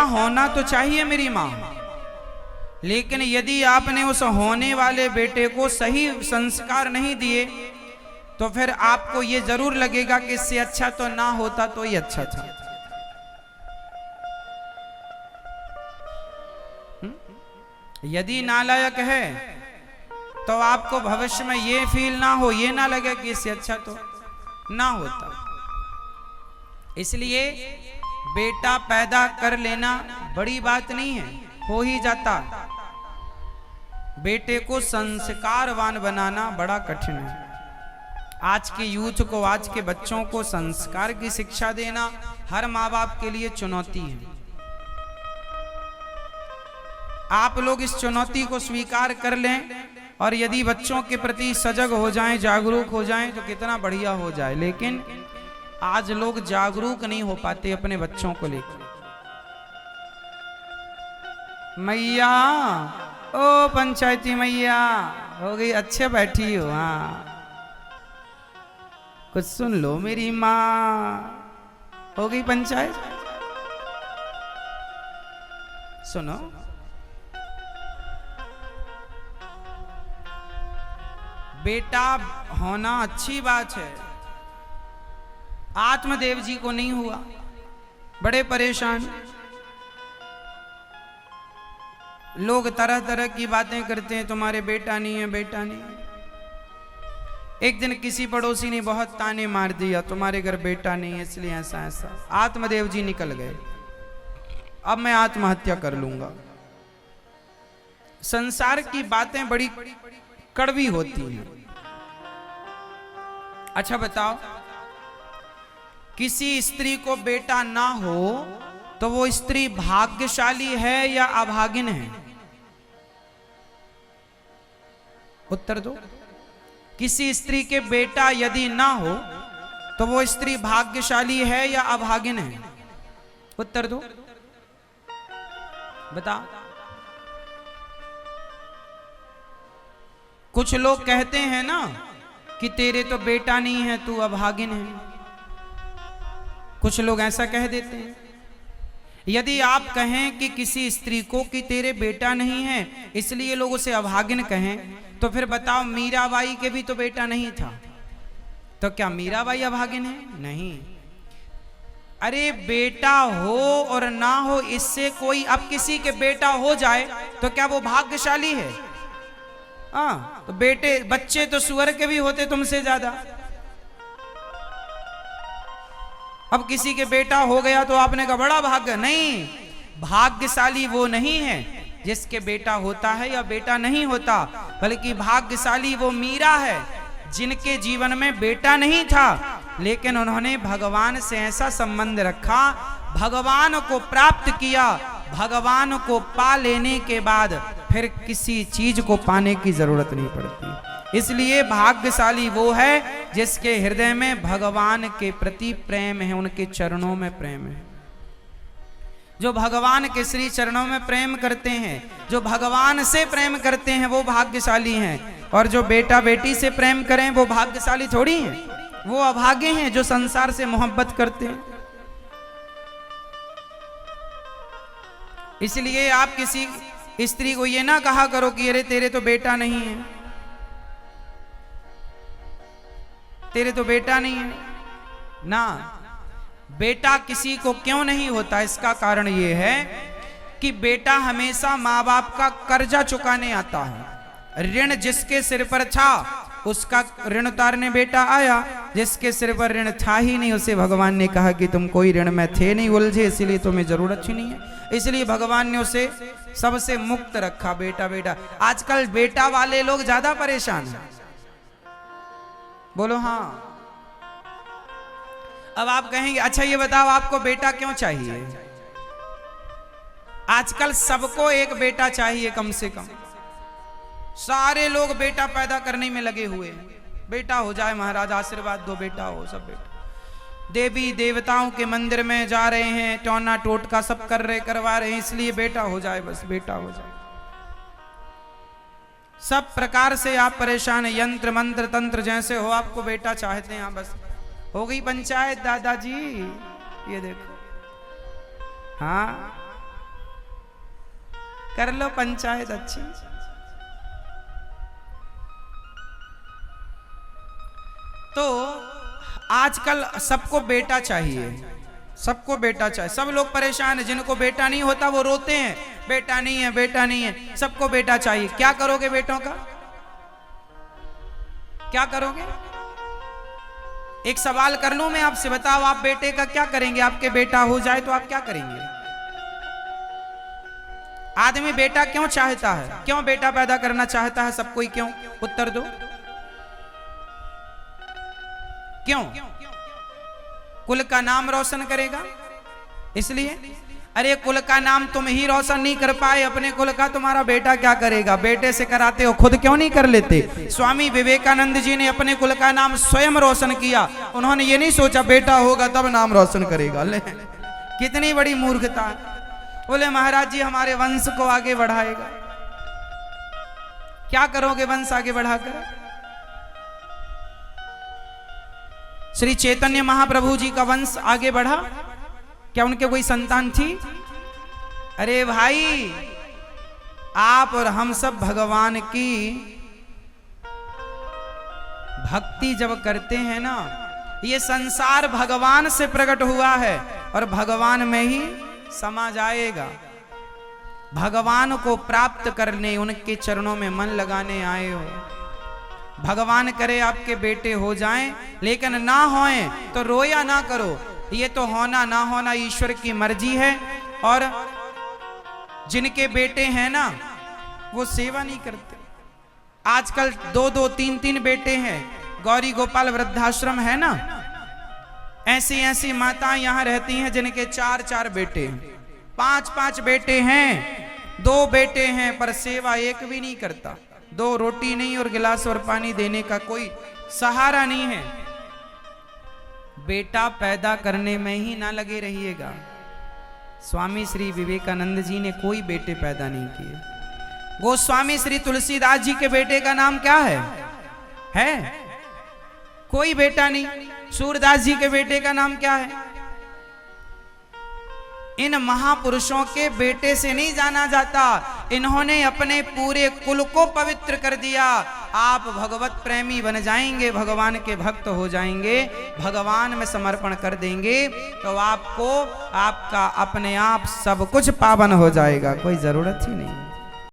होना तो चाहिए मेरी माँ, लेकिन यदि आपने उस होने वाले बेटे को सही संस्कार नहीं दिए तो फिर आपको ये जरूर लगेगा कि इससे अच्छा तो ना होता तो ही अच्छा था। यदि नालायक है तो आपको भविष्य में ये फील ना हो, ये ना लगे कि इससे अच्छा तो ना होता। इसलिए बेटा पैदा कर लेना बड़ी बात नहीं है, हो ही जाता। बेटे को संस्कारवान बनाना बड़ा कठिन है। आज के यूथ को, आज के बच्चों को संस्कार की शिक्षा देना हर माँ बाप के लिए चुनौती है। आप लोग इस चुनौती को स्वीकार कर लें और यदि बच्चों के प्रति सजग हो जाएं, जागरूक हो जाएं तो कितना बढ़िया हो जाए। लेकिन आज लोग जागरूक नहीं हो पाते अपने बच्चों को लेकर। मैया, ओ पंचायती मैया हो गई, अच्छे बैठी हो, हाँ कुछ सुन लो मेरी माँ। हो गई पंचायत, सुनो। बेटा होना अच्छी बात है। आत्मदेव जी को नहीं हुआ, बड़े परेशान। लोग तरह तरह की बातें करते हैं, तुम्हारे बेटा नहीं है, बेटा नहीं है। एक दिन किसी पड़ोसी ने बहुत ताने मार दिया, तुम्हारे घर बेटा नहीं है इसलिए ऐसा ऐसा। आत्मदेव जी निकल गए, अब मैं आत्महत्या कर लूंगा। संसार की बातें बड़ी कड़वी होती हैं। अच्छा बताओ, किसी स्त्री को बेटा ना हो तो वो स्त्री भाग्यशाली है या अभागिन है? उत्तर दो। किसी स्त्री के बेटा यदि ना हो तो वो स्त्री भाग्यशाली है या अभागिन है? उत्तर दो, बता। कुछ लोग कहते हैं ना कि तेरे तो बेटा नहीं है, तू अभागिन है। कुछ लोग ऐसा कह देते हैं। यदि आप कहें कि किसी स्त्री को कि तेरे बेटा नहीं है इसलिए लोग उसे अभागिन कहें, तो फिर बताओ मीराबाई के भी तो बेटा नहीं था, तो क्या मीराबाई अभागिन है? नहीं। अरे बेटा हो और ना हो इससे कोई, अब किसी के बेटा हो जाए तो क्या वो भाग्यशाली है? हाँ, तो बच्चे तो सुअर के भी होते तुमसे ज्यादा। अब किसी के बेटा हो गया तो आपने कहा बड़ा भाग्य। नहीं, भाग्यशाली वो नहीं है जिसके बेटा होता है या बेटा नहीं होता, बल्कि भाग्यशाली वो मीरा है जिनके जीवन में बेटा नहीं था, लेकिन उन्होंने भगवान से ऐसा संबंध रखा, भगवान को प्राप्त किया। भगवान को पा लेने के बाद फिर किसी चीज को पाने की जरूरत नहीं पड़ती। इसलिए भाग्यशाली वो है जिसके हृदय में भगवान के प्रति प्रेम है, उनके चरणों में प्रेम है। जो भगवान के श्री चरणों में प्रेम करते हैं, जो भगवान से प्रेम करते हैं, वो भाग्यशाली हैं। और जो बेटा बेटी से प्रेम करें वो भाग्यशाली थोड़ी हैं, वो अभागे हैं जो संसार से मोहब्बत करते हैं। इसलिए आप किसी स्त्री को ये ना कहा करो कि अरे तेरे तो बेटा नहीं है, तेरे तो बेटा नहीं है ना। बेटा किसी को क्यों नहीं होता, इसका कारण यह है कि बेटा हमेशा माँ बाप का कर्जा चुकाने आता है। ऋण जिसके सिर पर था उसका ऋण उतारने बेटा आया, जिसके सिर पर ऋण था ही नहीं उसे भगवान ने कहा कि तुम कोई ऋण में थे नहीं उलझे, इसीलिए तुम्हें जरूरत ही नहीं है। इसलिए भगवान ने उसे सबसे मुक्त रखा। बेटा बेटा, आजकल बेटा वाले लोग ज्यादा परेशान हैं, बोलो हाँ। अब आप कहेंगे अच्छा ये बताओ आपको बेटा क्यों चाहिए? आजकल सबको एक बेटा चाहिए कम से कम। सारे लोग बेटा पैदा करने में लगे हुए हैं। बेटा हो जाए महाराज, आशीर्वाद दो, बेटा हो, सब बेटा। देवी देवताओं के मंदिर में जा रहे हैं, टोना टोटका सब करवा रहे हैं, इसलिए बेटा हो जाए, बस बेटा हो जाए। सब प्रकार से आप परेशान हैं, यंत्र मंत्र तंत्र जैसे हो, आपको बेटा चाहते हैं, बस हो गई पंचायत। दादाजी ये देखो, हाँ कर लो पंचायत अच्छी। तो आजकल सबको बेटा चाहिए, सबको बेटा चाहिए। सब लोग परेशान हैं, जिनको बेटा नहीं होता वो रोते हैं, बेटा नहीं है, बेटा नहीं है। सबको बेटा चाहिए। क्या करोगे बेटों का? क्या करोगे? एक सवाल कर लूं मैं आपसे, बताओ आप बेटे का क्या करेंगे? आपके बेटा हो जाए तो आप क्या करेंगे? आदमी बेटा क्यों चाहता है? क्यों बेटा पैदा करना चाहता है सब कोई? क्यों? उत्तर दो। क्यों? कुल का नाम रोशन करेगा इसलिए। अरे कुल का नाम तुम ही रोशन नहीं कर पाए, अपने कुल का तुम्हारा बेटा क्या करेगा? बेटे से कराते हो, खुद क्यों नहीं कर लेते? स्वामी विवेकानंद जी ने अपने कुल का नाम स्वयं रोशन किया। उन्होंने ये नहीं सोचा बेटा होगा तब नाम रोशन करेगा। ले कितनी बड़ी मूर्खता है। बोले महाराज जी हमारे वंश को आगे बढ़ाएगा। क्या करोगे वंश आगे बढ़ाकर? श्री चैतन्य महाप्रभु जी का वंश आगे बढ़ा? क्या उनके कोई संतान थी? अरे भाई आप और हम सब भगवान की भक्ति जब करते हैं ना, ये संसार भगवान से प्रकट हुआ है और भगवान में ही समा जाएगा। भगवान को प्राप्त करने, उनके चरणों में मन लगाने आए हो। भगवान करे आपके बेटे हो जाएं, लेकिन ना होएं तो रोया ना करो। ये तो होना ना होना ईश्वर की मर्जी है। और जिनके बेटे हैं ना वो सेवा नहीं करते। आजकल 2-2, 3-3 बेटे हैं। गौरी गोपाल वृद्धाश्रम है ना, ऐसी ऐसी माताएं यहां रहती हैं जिनके 4-4 बेटे हैं, 5-5 बेटे हैं, 2 बेटे हैं, पर सेवा एक भी नहीं करता। 2 रोटी नहीं और गिलास और पानी देने का कोई सहारा नहीं है। बेटा पैदा करने में ही ना लगे रहिएगा। स्वामी श्री विवेकानंद जी ने कोई बेटे पैदा नहीं किए। गोस्वामी श्री तुलसीदास जी के बेटे का नाम क्या है? कोई बेटा नहीं। सूरदास जी के बेटे का नाम क्या है? इन महापुरुषों के बेटे से नहीं जाना जाता। इन्होंने अपने पूरे कुल को पवित्र कर दिया। आप भगवत प्रेमी बन जाएंगे, भगवान के भक्त हो जाएंगे, भगवान में समर्पण कर देंगे तो आपको आपका अपने आप सब कुछ पावन हो जाएगा। कोई जरूरत ही नहीं।